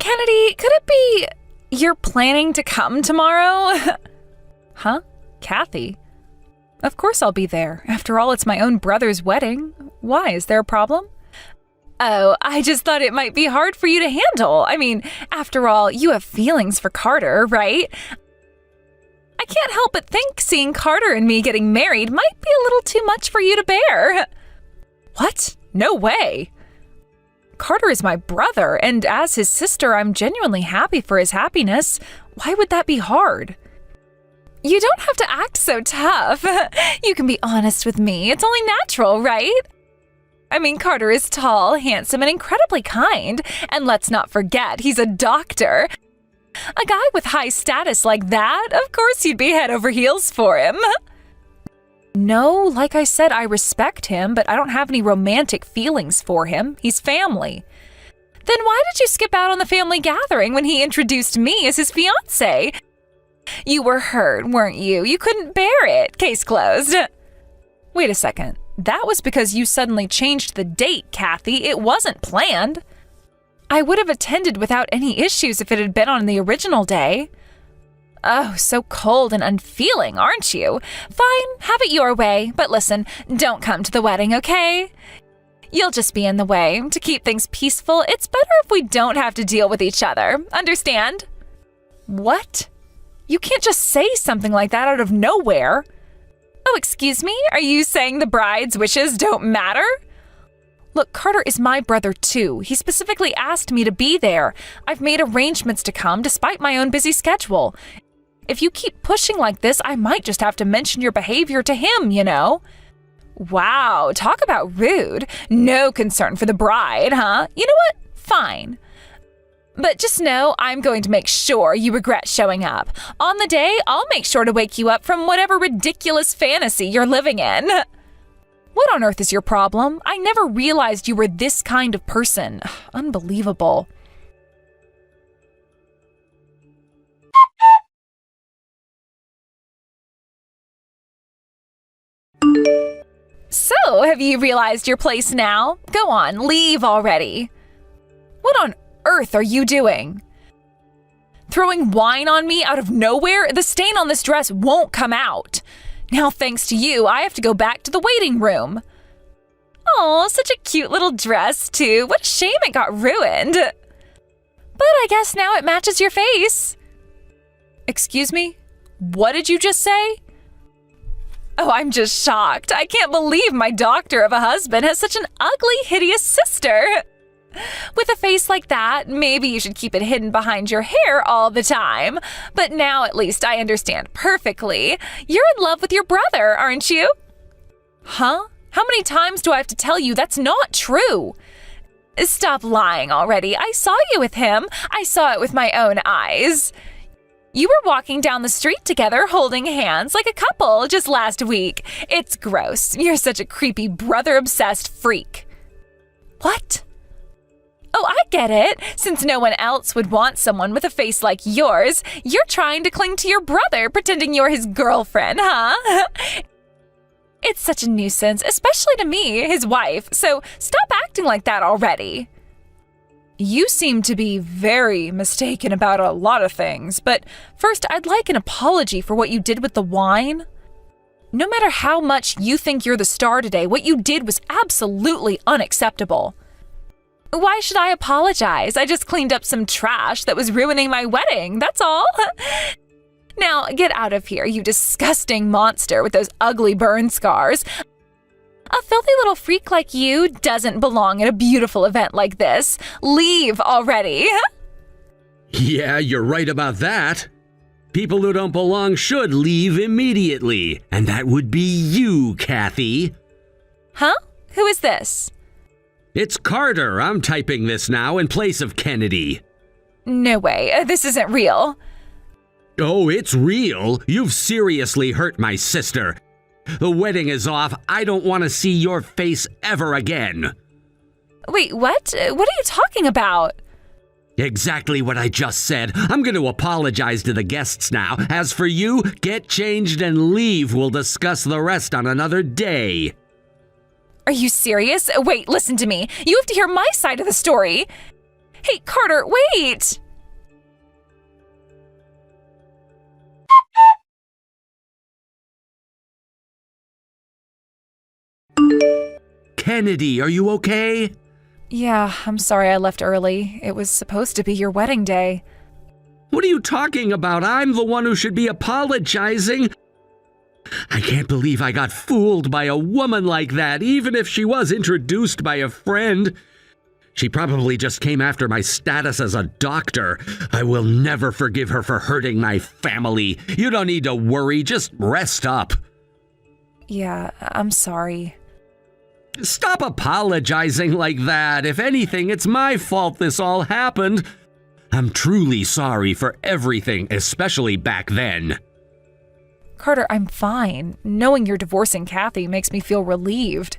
Kennedy, could it be you're planning to come tomorrow? Huh? Kathy? Of course I'll be there. After all, it's my own brother's wedding. Why? Is there a problem? Oh, I just thought it might be hard for you to handle. I mean, after all, you have feelings for Carter, right? I can't help but think seeing Carter and me getting married might be a little too much for you to bear. What? No way. Carter is my brother, and as his sister, I'm genuinely happy for his happiness. Why would that be hard? You don't have to act so tough. You can be honest with me. It's only natural, right? I mean, Carter is tall, handsome, and incredibly kind. And let's not forget, he's a doctor. A guy with high status like that, of course you'd be head over heels for him. No, like I said, I respect him, but I don't have any romantic feelings for him. He's family. Then why did you skip out on the family gathering when he introduced me as his fiancée? You were hurt, weren't you? You couldn't bear it. Case closed. Wait a second. That was because you suddenly changed the date, Kathy. It wasn't planned. I would have attended without any issues if it had been on the original day. Oh, so cold and unfeeling, aren't you? Fine, have it your way. But listen, don't come to the wedding, okay? You'll just be in the way. To keep things peaceful, it's better if we don't have to deal with each other. Understand? What? You can't just say something like that out of nowhere. Oh, excuse me? Are you saying the bride's wishes don't matter? Look, Carter is my brother too. He specifically asked me to be there. I've made arrangements to come despite my own busy schedule. If you keep pushing like this, I might just have to mention your behavior to him, you know? Wow, talk about rude. No concern for the bride, huh? You know what? Fine. But just know I'm going to make sure you regret showing up. On the day, I'll make sure to wake you up from whatever ridiculous fantasy you're living in. What on earth is your problem? I never realized you were this kind of person. Unbelievable. So, have you realized your place now? Go on, leave already. What on earth are you doing? Throwing wine on me out of nowhere? The stain on this dress won't come out. Now, thanks to you, I have to go back to the waiting room. Oh, such a cute little dress, too. What a shame it got ruined. But I guess now it matches your face. Excuse me? What did you just say? Oh, I'm just shocked. I can't believe my doctor of a husband has such an ugly, hideous sister. With a face like that, maybe you should keep it hidden behind your hair all the time. But now at least I understand perfectly. You're in love with your brother, aren't you? Huh? How many times do I have to tell you that's not true? Stop lying already. I saw you with him. I saw it with my own eyes. You were walking down the street together holding hands like a couple just last week. It's gross. You're such a creepy brother-obsessed freak. What? Oh, I get it. Since no one else would want someone with a face like yours, you're trying to cling to your brother, pretending you're his girlfriend, huh? It's such a nuisance, especially to me, his wife, so stop acting like that already. You seem to be very mistaken about a lot of things, but first I'd like an apology for what you did with the wine. No matter how much you think you're the star today, what you did was absolutely unacceptable. Why should I apologize? I just cleaned up some trash that was ruining my wedding, that's all. Now, get out of here, you disgusting monster with those ugly burn scars. A filthy little freak like you doesn't belong at a beautiful event like this. Leave already. Yeah, you're right about that. People who don't belong should leave immediately. And that would be you, Kathy. Huh? Who is this? It's Carter. I'm typing this now in place of Kennedy. No way. This isn't real. Oh, it's real. You've seriously hurt my sister. The wedding is off. I don't want to see your face ever again. Wait, what? What are you talking about? Exactly what I just said. I'm going to apologize to the guests now. As for you, get changed and leave. We'll discuss the rest on another day. Are you serious? Wait, listen to me. You have to hear my side of the story. Hey, Carter, wait! Kennedy, are you okay? Yeah, I'm sorry I left early. It was supposed to be your wedding day. What are you talking about? I'm the one who should be apologizing. I can't believe I got fooled by a woman like that, even if she was introduced by a friend. She probably just came after my status as a doctor. I will never forgive her for hurting my family. You don't need to worry, just rest up. Yeah, I'm sorry. Stop apologizing like that. If anything, it's my fault this all happened. I'm truly sorry for everything, especially back then. Carter, I'm fine. Knowing you're divorcing Kathy makes me feel relieved.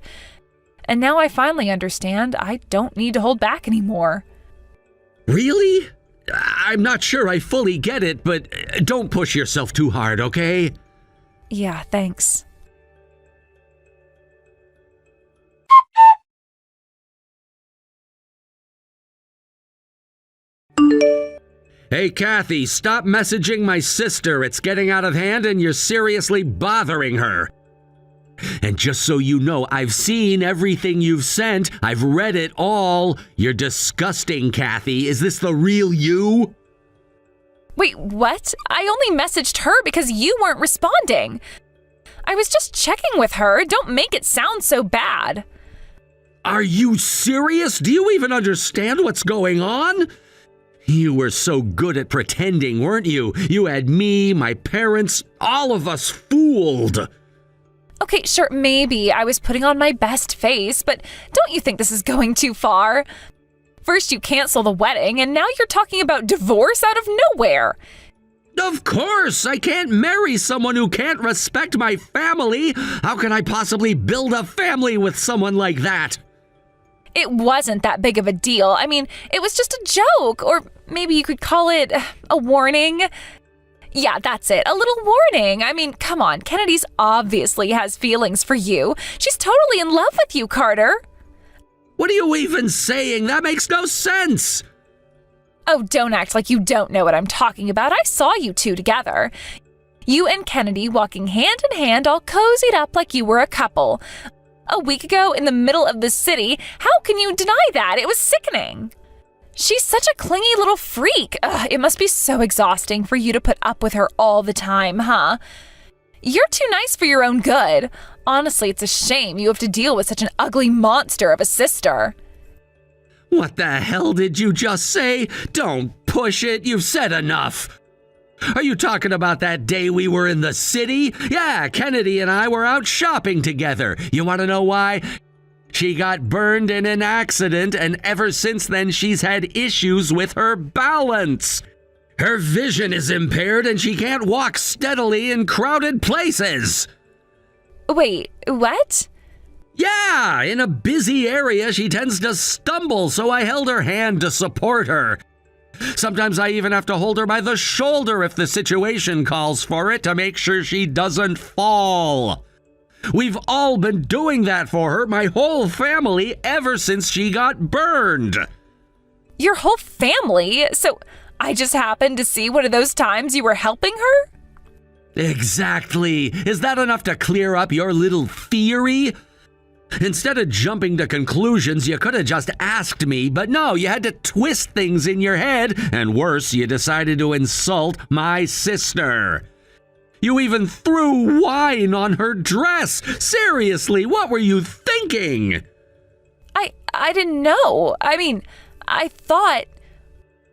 And now I finally understand I don't need to hold back anymore. Really? I'm not sure I fully get it, but don't push yourself too hard, okay? Yeah, thanks. Hey, Kathy, stop messaging my sister. It's getting out of hand and you're seriously bothering her. And just so you know, I've seen everything you've sent. I've read it all. You're disgusting, Kathy. Is this the real you? Wait, what? I only messaged her because you weren't responding. I was just checking with her. Don't make it sound so bad. Are you serious? Do you even understand what's going on? You were so good at pretending, weren't you? You had me, my parents, all of us fooled. Okay, sure, maybe I was putting on my best face, but don't you think this is going too far? First you cancel the wedding, and now you're talking about divorce out of nowhere. Of course! I can't marry someone who can't respect my family. How can I possibly build a family with someone like that? It wasn't that big of a deal. I mean, it was just a joke, or maybe you could call it a warning. Yeah, that's it. A little warning. I mean, come on. Kennedy's obviously has feelings for you. She's totally in love with you, Carter. What are you even saying? That makes no sense. Oh, don't act like you don't know what I'm talking about. I saw you two together. You and Kennedy walking hand in hand, all cozied up like you were a couple. A week ago in the middle of the city, how can you deny that? It was sickening. She's such a clingy little freak. Ugh, it must be so exhausting for you to put up with her all the time, huh? You're too nice for your own good. Honestly, it's a shame you have to deal with such an ugly monster of a sister. What the hell did you just say? Don't push it. You've said enough. Are you talking about that day we were in the city? Yeah, Kennedy and I were out shopping together. You want to know why? She got burned in an accident, and ever since then she's had issues with her balance. Her vision is impaired and she can't walk steadily in crowded places. Wait, what? Yeah, in a busy area she tends to stumble, so I held her hand to support her. Sometimes I even have to hold her by the shoulder if the situation calls for it to make sure she doesn't fall. We've all been doing that for her, my whole family, ever since she got burned. Your whole family? So I just happened to see one of those times you were helping her? Exactly. Is that enough to clear up your little theory? Instead of jumping to conclusions, you could have just asked me, but no, you had to twist things in your head, and worse, you decided to insult my sister. You even threw wine on her dress. Seriously, what were you thinking? I didn't know. I mean, I thought...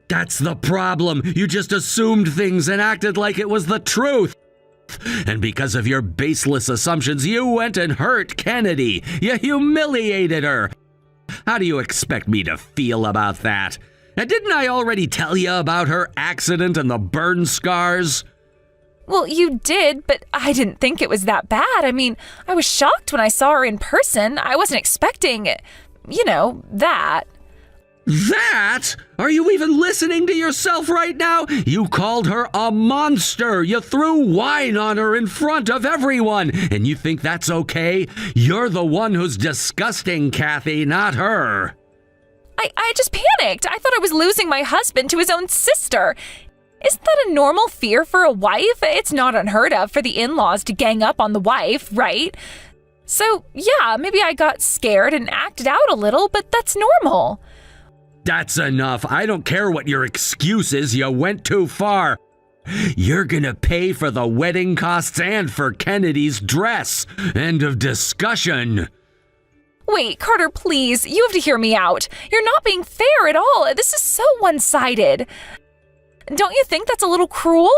That's the problem. You just assumed things and acted like it was the truth. And because of your baseless assumptions, you went and hurt Kennedy. You humiliated her. How do you expect me to feel about that? And didn't I already tell you about her accident and the burn scars? Well, you did, but I didn't think it was that bad. I mean, I was shocked when I saw her in person. I wasn't expecting, that. That? Are you even listening to yourself right now? You called her a monster. You threw wine on her in front of everyone. And you think that's okay? You're the one who's disgusting, Kathy, not her. I just panicked. I thought I was losing my husband to his own sister. Isn't that a normal fear for a wife? It's not unheard of for the in-laws to gang up on the wife, right? So, yeah, maybe I got scared and acted out a little, but that's normal. That's enough. I don't care what your excuse is. You went too far. You're gonna pay for the wedding costs and for Kennedy's dress. End of discussion. Wait, Carter, please. You have to hear me out. You're not being fair at all. This is so one-sided. Don't you think that's a little cruel?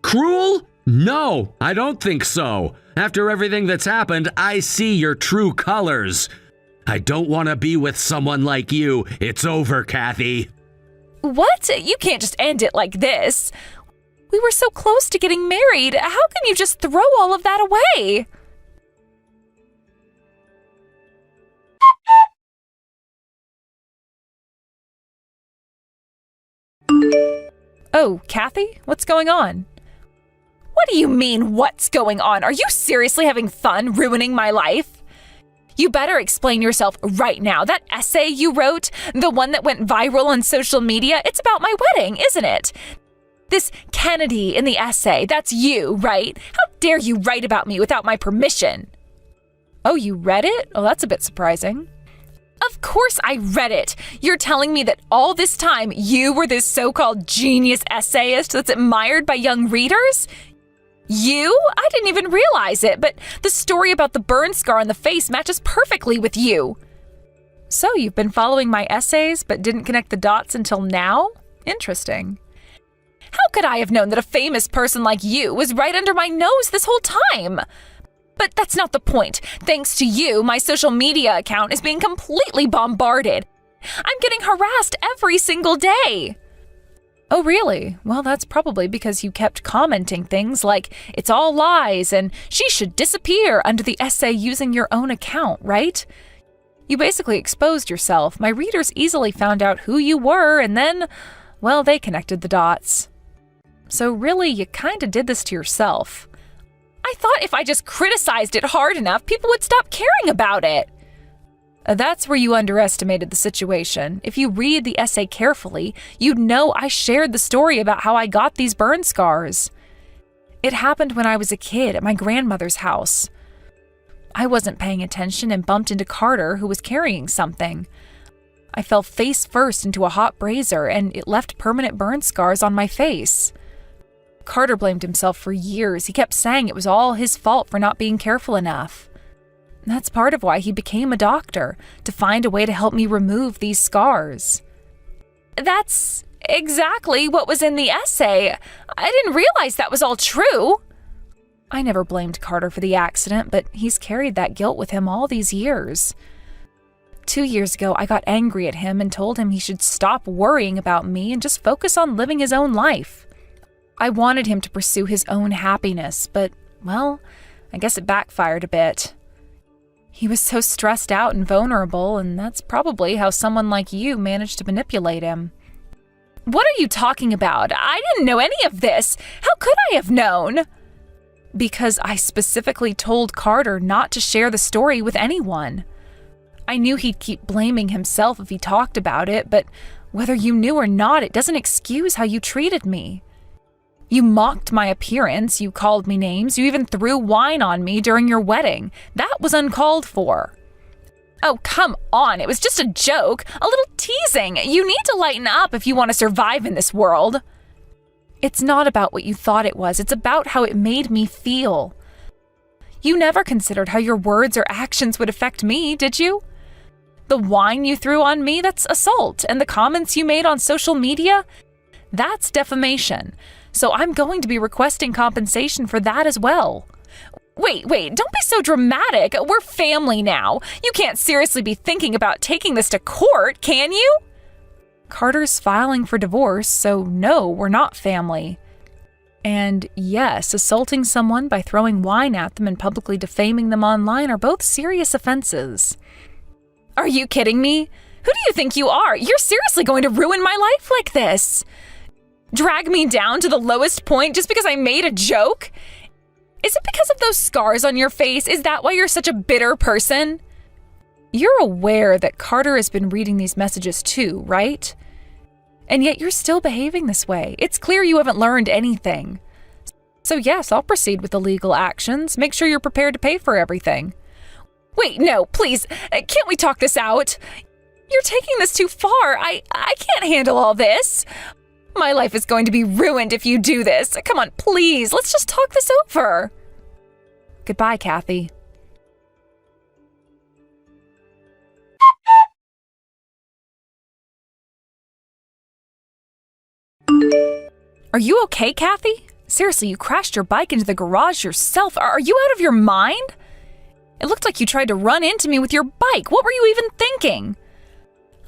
Cruel? No, I don't think so. After everything that's happened, I see your true colors. I don't want to be with someone like you. It's over, Kathy. What? You can't just end it like this. We were so close to getting married. How can you just throw all of that away? Oh, Kathy? What's going on? What do you mean, what's going on? Are you seriously having fun ruining my life? You better explain yourself right now. That essay you wrote, the one that went viral on social media, it's about my wedding, isn't it? This Kennedy in the essay, that's you, right? How dare you write about me without my permission? Oh, you read it? Oh, that's a bit surprising. Of course I read it. You're telling me that all this time you were this so-called genius essayist that's admired by young readers? You? I didn't even realize it, but the story about the burn scar on the face matches perfectly with you. So you've been following my essays but didn't connect the dots until now? Interesting. How could I have known that a famous person like you was right under my nose this whole time? But that's not the point. Thanks to you, my social media account is being completely bombarded. I'm getting harassed every single day. Oh, really? Well, that's probably because you kept commenting things like, it's all lies and she should disappear under the essay using your own account, right? You basically exposed yourself. My readers easily found out who you were and then, well, they connected the dots. So really, you kinda did this to yourself. I thought if I just criticized it hard enough, people would stop caring about it. That's where you underestimated the situation. If you read the essay carefully, you'd know I shared the story about how I got these burn scars. It happened when I was a kid at my grandmother's house. I wasn't paying attention and bumped into Carter, who was carrying something. I fell face first into a hot brazier, and it left permanent burn scars on my face. Carter blamed himself for years. He kept saying it was all his fault for not being careful enough. That's part of why he became a doctor, to find a way to help me remove these scars. That's exactly what was in the essay. I didn't realize that was all true. I never blamed Carter for the accident, but he's carried that guilt with him all these years. 2 years ago, I got angry at him and told him he should stop worrying about me and just focus on living his own life. I wanted him to pursue his own happiness, but, well, I guess it backfired a bit. He was so stressed out and vulnerable, and that's probably how someone like you managed to manipulate him. What are you talking about? I didn't know any of this. How could I have known? Because I specifically told Carter not to share the story with anyone. I knew he'd keep blaming himself if he talked about it, but whether you knew or not, it doesn't excuse how you treated me. You mocked my appearance, you called me names, you even threw wine on me during your wedding. That was uncalled for. Oh, come on, it was just a joke, a little teasing. You need to lighten up if you want to survive in this world. It's not about what you thought it was, it's about how it made me feel. You never considered how your words or actions would affect me, did you? The wine you threw on me, that's assault, and the comments you made on social media, that's defamation. So I'm going to be requesting compensation for that as well. Wait, don't be so dramatic. We're family now. You can't seriously be thinking about taking this to court, can you? Carter's filing for divorce, so no, we're not family. And yes, assaulting someone by throwing wine at them and publicly defaming them online are both serious offenses. Are you kidding me? Who do you think you are? You're seriously going to ruin my life like this? Drag me down to the lowest point just because I made a joke? Is it because of those scars on your face? Is that why you're such a bitter person? You're aware that Carter has been reading these messages too, right? And yet you're still behaving this way. It's clear you haven't learned anything. So yes, I'll proceed with the legal actions. Make sure you're prepared to pay for everything. Wait, no, please, can't we talk this out? You're taking this too far. I can't handle all this. My life is going to be ruined if you do this. Come on, please, let's just talk this over. Goodbye, Kathy. Are you okay, Kathy? Seriously, you crashed your bike into the garage yourself. Are you out of your mind? It looked like you tried to run into me with your bike. What were you even thinking?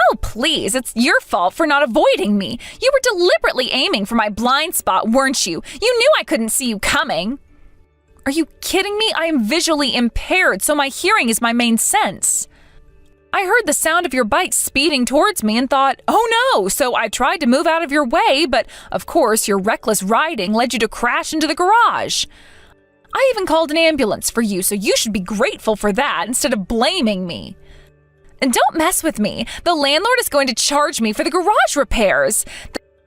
Oh, please, it's your fault for not avoiding me. You were deliberately aiming for my blind spot, weren't you? You knew I couldn't see you coming. Are you kidding me? I am visually impaired, so my hearing is my main sense. I heard the sound of your bike speeding towards me and thought, oh no, so I tried to move out of your way, but of course your reckless riding led you to crash into the garage. I even called an ambulance for you, so you should be grateful for that instead of blaming me. And don't mess with me. The landlord is going to charge me for the garage repairs.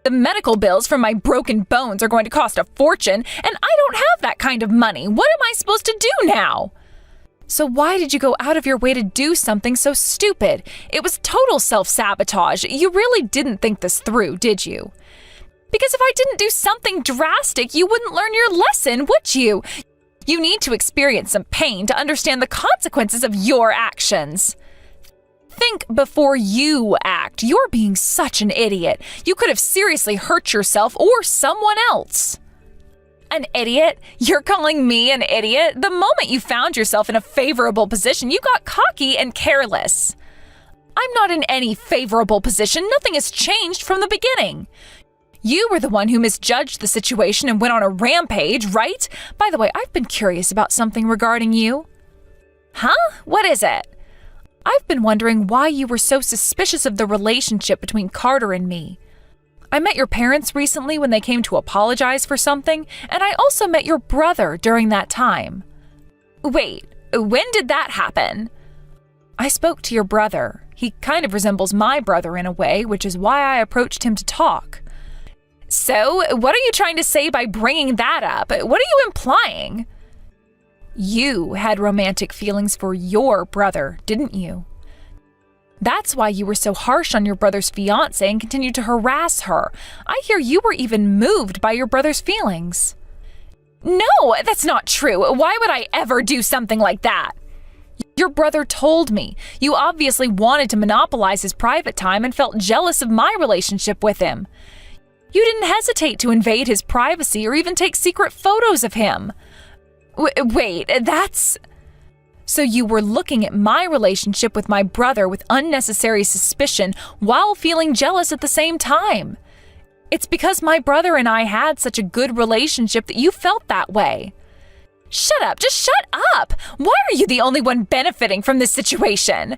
The medical bills from my broken bones are going to cost a fortune, and I don't have that kind of money. What am I supposed to do now? So why did you go out of your way to do something so stupid? It was total self-sabotage. You really didn't think this through, did you? Because if I didn't do something drastic, you wouldn't learn your lesson, would you? You need to experience some pain to understand the consequences of your actions. Think before you act. You're being such an idiot. You could have seriously hurt yourself or someone else. An idiot? You're calling me an idiot? The moment you found yourself in a favorable position, you got cocky and careless. I'm not in any favorable position. Nothing has changed from the beginning. You were the one who misjudged the situation and went on a rampage, right? By the way, I've been curious about something regarding you. Huh? What is it? I've been wondering why you were so suspicious of the relationship between Carter and me. I met your parents recently when they came to apologize for something, and I also met your brother during that time. Wait, when did that happen? I spoke to your brother. He kind of resembles my brother in a way, which is why I approached him to talk. So, what are you trying to say by bringing that up? What are you implying? You had romantic feelings for your brother, didn't you? That's why you were so harsh on your brother's fiancée and continued to harass her. I hear you were even moved by your brother's feelings. No, that's not true. Why would I ever do something like that? Your brother told me. You obviously wanted to monopolize his private time and felt jealous of my relationship with him. You didn't hesitate to invade his privacy or even take secret photos of him. Wait, that's... So you were looking at my relationship with my brother with unnecessary suspicion while feeling jealous at the same time. It's because my brother and I had such a good relationship that you felt that way. Shut up, just shut up! Why are you the only one benefiting from this situation?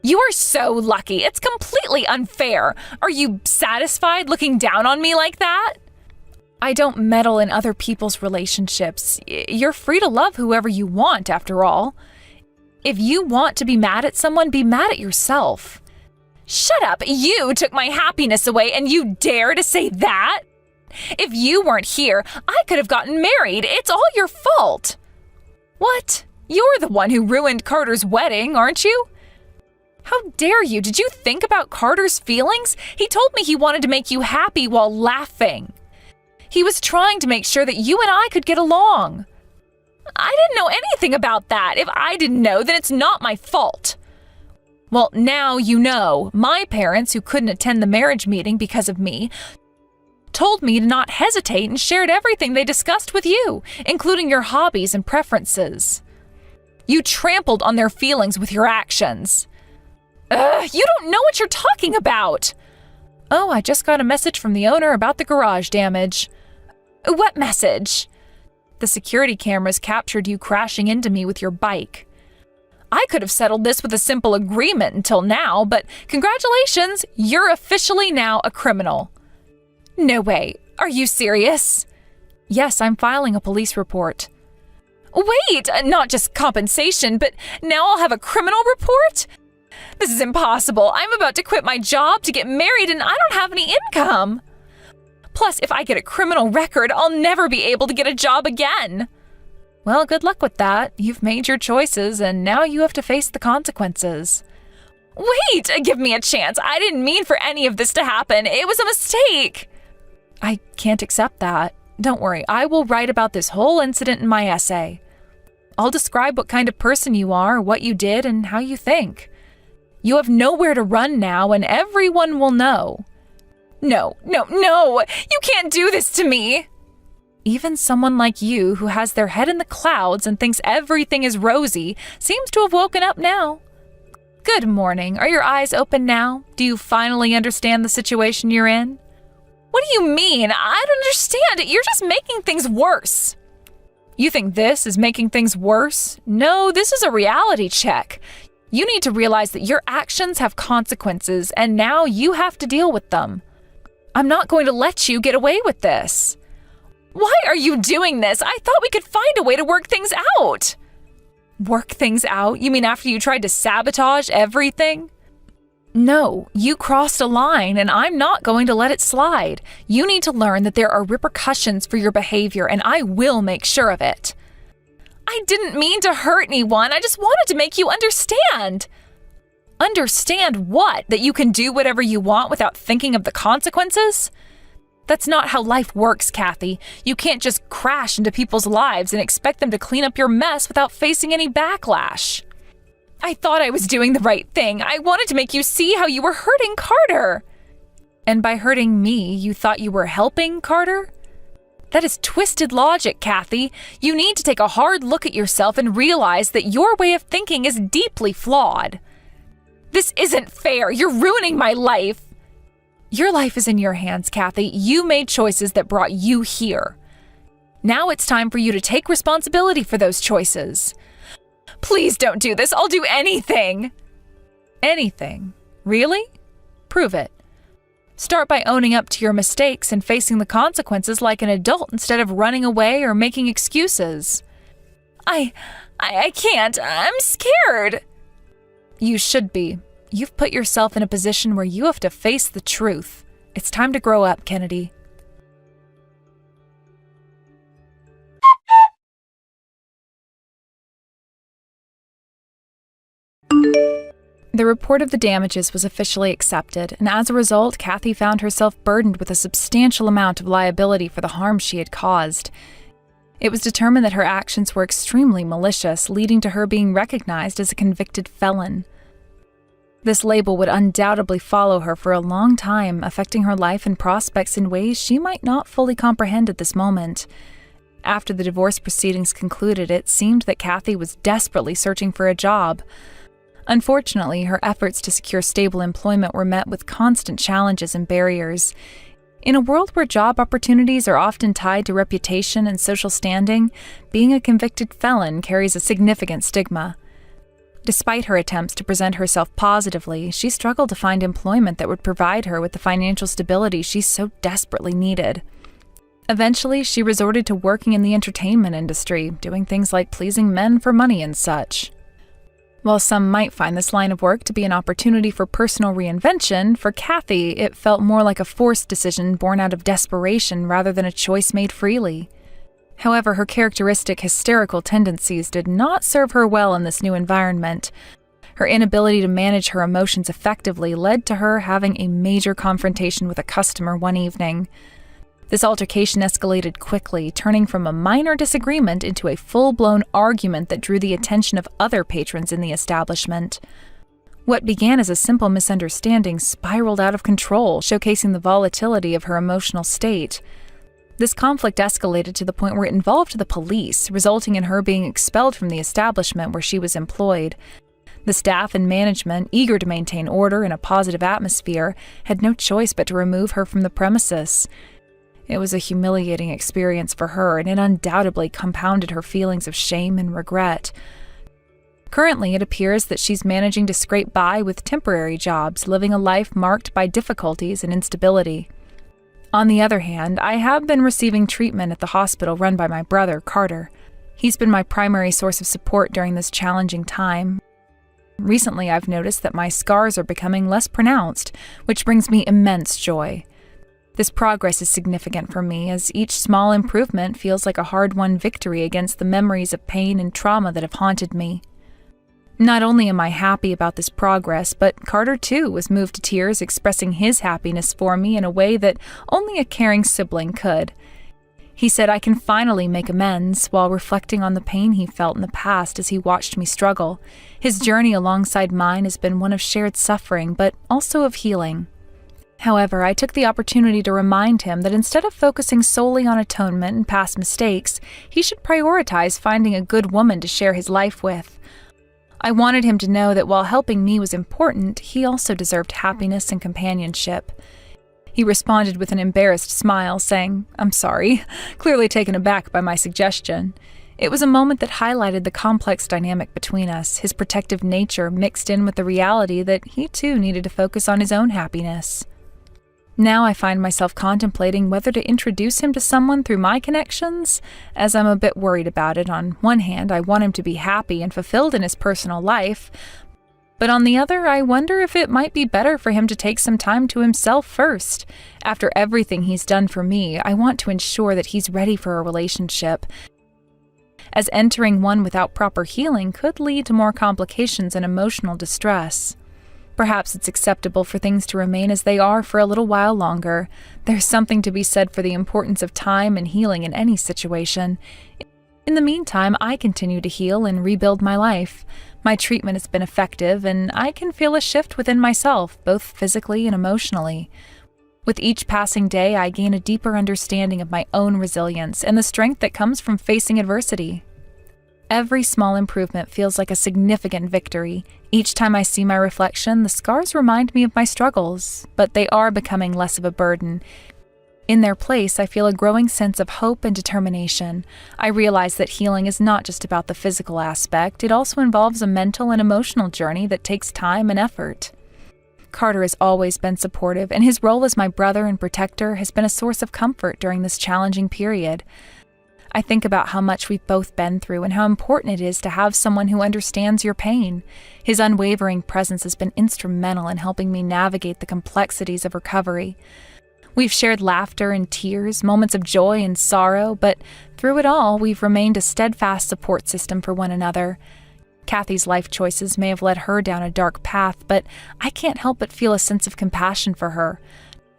You are so lucky, it's completely unfair. Are you satisfied looking down on me like that? I don't meddle in other people's relationships. You're free to love whoever you want, after all. If you want to be mad at someone, be mad at yourself. Shut up! You took my happiness away and you dare to say that? If you weren't here, I could have gotten married. It's all your fault. What? You're the one who ruined Carter's wedding, aren't you? How dare you? Did you think about Carter's feelings? He told me he wanted to make you happy while laughing. He was trying to make sure that you and I could get along. I didn't know anything about that. If I didn't know, then it's not my fault. Well, now you know. My parents, who couldn't attend the marriage meeting because of me, told me to not hesitate and shared everything they discussed with you, including your hobbies and preferences. You trampled on their feelings with your actions. You don't know what you're talking about. Oh, I just got a message from the owner about the garage damage. What message? The security cameras captured you crashing into me with your bike. I could have settled this with a simple agreement until now, but congratulations, you're officially now a criminal. No way. Are you serious? Yes, I'm filing a police report. Wait, not just compensation, but now I'll have a criminal report? This is impossible. I'm about to quit my job to get married and I don't have any income. Plus, if I get a criminal record, I'll never be able to get a job again. Well, good luck with that. You've made your choices and now you have to face the consequences. Wait, give me a chance. I didn't mean for any of this to happen. It was a mistake. I can't accept that. Don't worry, I will write about this whole incident in my essay. I'll describe what kind of person you are, what you did, and how you think. You have nowhere to run now, and everyone will know. No! You can't do this to me! Even someone like you, who has their head in the clouds and thinks everything is rosy, seems to have woken up now. Good morning. Are your eyes open now? Do you finally understand the situation you're in? What do you mean? I don't understand. You're just making things worse. You think this is making things worse? No, this is a reality check. You need to realize that your actions have consequences, and now you have to deal with them. I'm not going to let you get away with this. Why are you doing this? I thought we could find a way to work things out. Work things out? You mean after you tried to sabotage everything? No, you crossed a line and I'm not going to let it slide. You need to learn that there are repercussions for your behavior and I will make sure of it. I didn't mean to hurt anyone. I just wanted to make you understand. Understand what? That you can do whatever you want without thinking of the consequences? That's not how life works, Kathy. You can't just crash into people's lives and expect them to clean up your mess without facing any backlash. I thought I was doing the right thing. I wanted to make you see how you were hurting Carter. And by hurting me, you thought you were helping Carter? That is twisted logic, Kathy. You need to take a hard look at yourself and realize that your way of thinking is deeply flawed. This isn't fair. You're ruining my life. Your life is in your hands, Kathy. You made choices that brought you here. Now it's time for you to take responsibility for those choices. Please don't do this. I'll do anything. Anything? Really? Prove it. Start by owning up to your mistakes and facing the consequences like an adult instead of running away or making excuses. I can't. I'm scared. You should be. You've put yourself in a position where you have to face the truth. It's time to grow up, Kennedy. The report of the damages was officially accepted, and as a result, Kathy found herself burdened with a substantial amount of liability for the harm she had caused. It was determined that her actions were extremely malicious, leading to her being recognized as a convicted felon. This label would undoubtedly follow her for a long time, affecting her life and prospects in ways she might not fully comprehend at this moment. After the divorce proceedings concluded, it seemed that Kathy was desperately searching for a job. Unfortunately, her efforts to secure stable employment were met with constant challenges and barriers. In a world where job opportunities are often tied to reputation and social standing, being a convicted felon carries a significant stigma. Despite her attempts to present herself positively, she struggled to find employment that would provide her with the financial stability she so desperately needed. Eventually, she resorted to working in the entertainment industry, doing things like pleasing men for money and such. While some might find this line of work to be an opportunity for personal reinvention, for Kathy, it felt more like a forced decision born out of desperation rather than a choice made freely. However, her characteristic hysterical tendencies did not serve her well in this new environment. Her inability to manage her emotions effectively led to her having a major confrontation with a customer one evening. This altercation escalated quickly, turning from a minor disagreement into a full-blown argument that drew the attention of other patrons in the establishment. What began as a simple misunderstanding spiraled out of control, showcasing the volatility of her emotional state. This conflict escalated to the point where it involved the police, resulting in her being expelled from the establishment where she was employed. The staff and management, eager to maintain order and a positive atmosphere, had no choice but to remove her from the premises. It was a humiliating experience for her, and it undoubtedly compounded her feelings of shame and regret. Currently, it appears that she's managing to scrape by with temporary jobs, living a life marked by difficulties and instability. On the other hand, I have been receiving treatment at the hospital run by my brother, Carter. He's been my primary source of support during this challenging time. Recently, I've noticed that my scars are becoming less pronounced, which brings me immense joy. This progress is significant for me, as each small improvement feels like a hard-won victory against the memories of pain and trauma that have haunted me. Not only am I happy about this progress, but Carter too was moved to tears, expressing his happiness for me in a way that only a caring sibling could. He said I can finally make amends, while reflecting on the pain he felt in the past as he watched me struggle. His journey alongside mine has been one of shared suffering, but also of healing. However, I took the opportunity to remind him that instead of focusing solely on atonement and past mistakes, he should prioritize finding a good woman to share his life with. I wanted him to know that while helping me was important, he also deserved happiness and companionship. He responded with an embarrassed smile, saying, "I'm sorry," clearly taken aback by my suggestion. It was a moment that highlighted the complex dynamic between us, his protective nature mixed in with the reality that he too needed to focus on his own happiness. Now I find myself contemplating whether to introduce him to someone through my connections, as I'm a bit worried about it. On one hand, I want him to be happy and fulfilled in his personal life, but on the other, I wonder if it might be better for him to take some time to himself first. After everything he's done for me, I want to ensure that he's ready for a relationship, as entering one without proper healing could lead to more complications and emotional distress. Perhaps it's acceptable for things to remain as they are for a little while longer. There's something to be said for the importance of time and healing in any situation. In the meantime, I continue to heal and rebuild my life. My treatment has been effective, and I can feel a shift within myself, both physically and emotionally. With each passing day, I gain a deeper understanding of my own resilience and the strength that comes from facing adversity. Every small improvement feels like a significant victory. Each time I see my reflection, the scars remind me of my struggles, but they are becoming less of a burden. In their place, I feel a growing sense of hope and determination. I realize that healing is not just about the physical aspect, it also involves a mental and emotional journey that takes time and effort. Carter has always been supportive, and his role as my brother and protector has been a source of comfort during this challenging period. I think about how much we've both been through and how important it is to have someone who understands your pain. His unwavering presence has been instrumental in helping me navigate the complexities of recovery. We've shared laughter and tears, moments of joy and sorrow, but through it all, we've remained a steadfast support system for one another. Kathy's life choices may have led her down a dark path, but I can't help but feel a sense of compassion for her.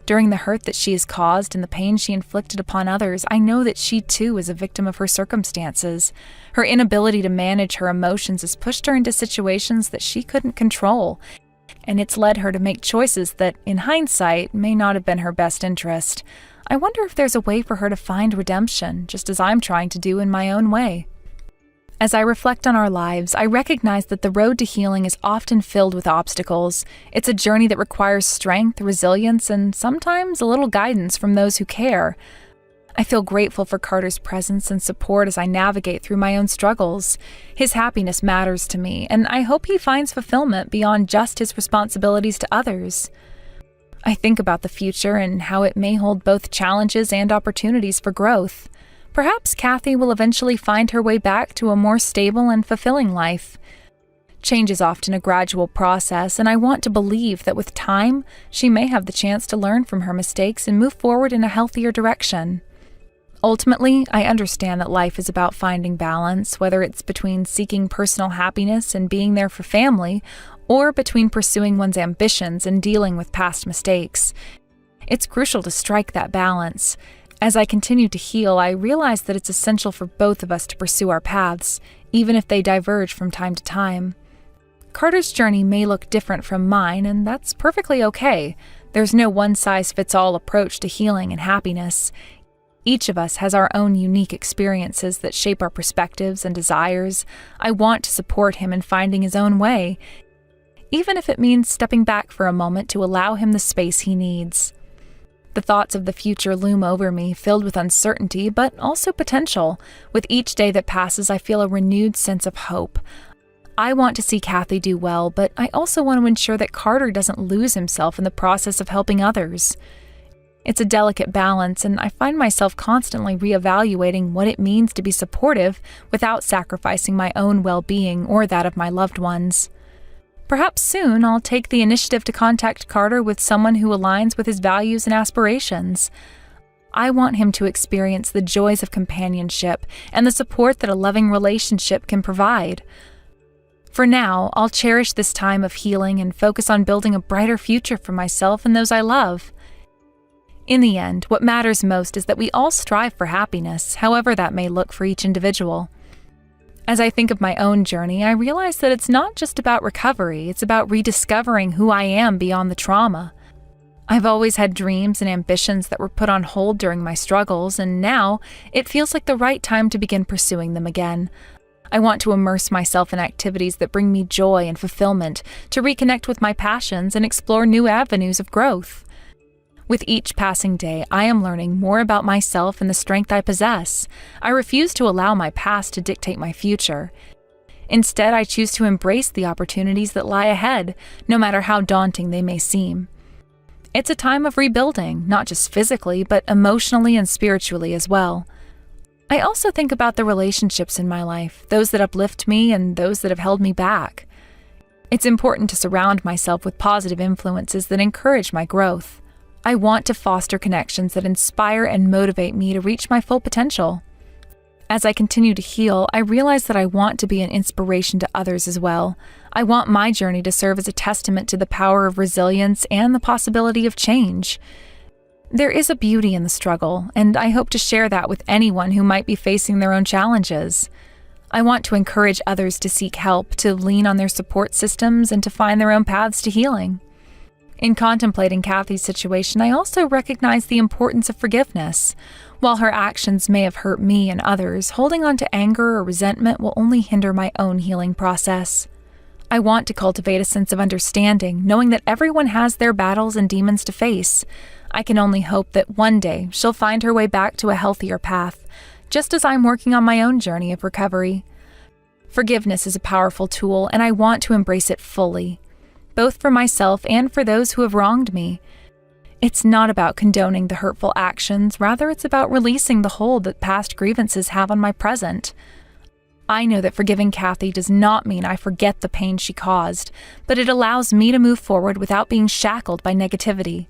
During the hurt that she has caused and the pain she inflicted upon others, I know that she too is a victim of her circumstances. Her inability to manage her emotions has pushed her into situations that she couldn't control, and it's led her to make choices that, in hindsight, may not have been her best interest. I wonder if there's a way for her to find redemption, just as I'm trying to do in my own way. As I reflect on our lives, I recognize that the road to healing is often filled with obstacles. It's a journey that requires strength, resilience, and sometimes a little guidance from those who care. I feel grateful for Carter's presence and support as I navigate through my own struggles. His happiness matters to me, and I hope he finds fulfillment beyond just his responsibilities to others. I think about the future and how it may hold both challenges and opportunities for growth. Perhaps Kathy will eventually find her way back to a more stable and fulfilling life. Change is often a gradual process, and I want to believe that with time, she may have the chance to learn from her mistakes and move forward in a healthier direction. Ultimately, I understand that life is about finding balance, whether it's between seeking personal happiness and being there for family, or between pursuing one's ambitions and dealing with past mistakes. It's crucial to strike that balance. As I continue to heal, I realize that it's essential for both of us to pursue our paths, even if they diverge from time to time. Carter's journey may look different from mine, and that's perfectly okay. There's no one-size-fits-all approach to healing and happiness. Each of us has our own unique experiences that shape our perspectives and desires. I want to support him in finding his own way, even if it means stepping back for a moment to allow him the space he needs. The thoughts of the future loom over me, filled with uncertainty, but also potential. With each day that passes, I feel a renewed sense of hope. I want to see Kathy do well, but I also want to ensure that Carter doesn't lose himself in the process of helping others. It's a delicate balance, and I find myself constantly reevaluating what it means to be supportive without sacrificing my own well-being or that of my loved ones. Perhaps soon I'll take the initiative to contact Carter with someone who aligns with his values and aspirations. I want him to experience the joys of companionship and the support that a loving relationship can provide. For now, I'll cherish this time of healing and focus on building a brighter future for myself and those I love. In the end, what matters most is that we all strive for happiness, however that may look for each individual. As I think of my own journey, I realize that it's not just about recovery, it's about rediscovering who I am beyond the trauma. I've always had dreams and ambitions that were put on hold during my struggles, and now it feels like the right time to begin pursuing them again. I want to immerse myself in activities that bring me joy and fulfillment, to reconnect with my passions and explore new avenues of growth. With each passing day, I am learning more about myself and the strength I possess. I refuse to allow my past to dictate my future. Instead, I choose to embrace the opportunities that lie ahead, no matter how daunting they may seem. It's a time of rebuilding, not just physically, but emotionally and spiritually as well. I also think about the relationships in my life, those that uplift me and those that have held me back. It's important to surround myself with positive influences that encourage my growth. I want to foster connections that inspire and motivate me to reach my full potential. As I continue to heal, I realize that I want to be an inspiration to others as well. I want my journey to serve as a testament to the power of resilience and the possibility of change. There is a beauty in the struggle, and I hope to share that with anyone who might be facing their own challenges. I want to encourage others to seek help, to lean on their support systems, and to find their own paths to healing. In contemplating Kathy's situation, I also recognize the importance of forgiveness. While her actions may have hurt me and others, holding on to anger or resentment will only hinder my own healing process. I want to cultivate a sense of understanding, knowing that everyone has their battles and demons to face. I can only hope that one day she'll find her way back to a healthier path, just as I'm working on my own journey of recovery. Forgiveness is a powerful tool, and I want to embrace it fully, both for myself and for those who have wronged me. It's not about condoning the hurtful actions, rather it's about releasing the hold that past grievances have on my present. I know that forgiving Kathy does not mean I forget the pain she caused, but it allows me to move forward without being shackled by negativity.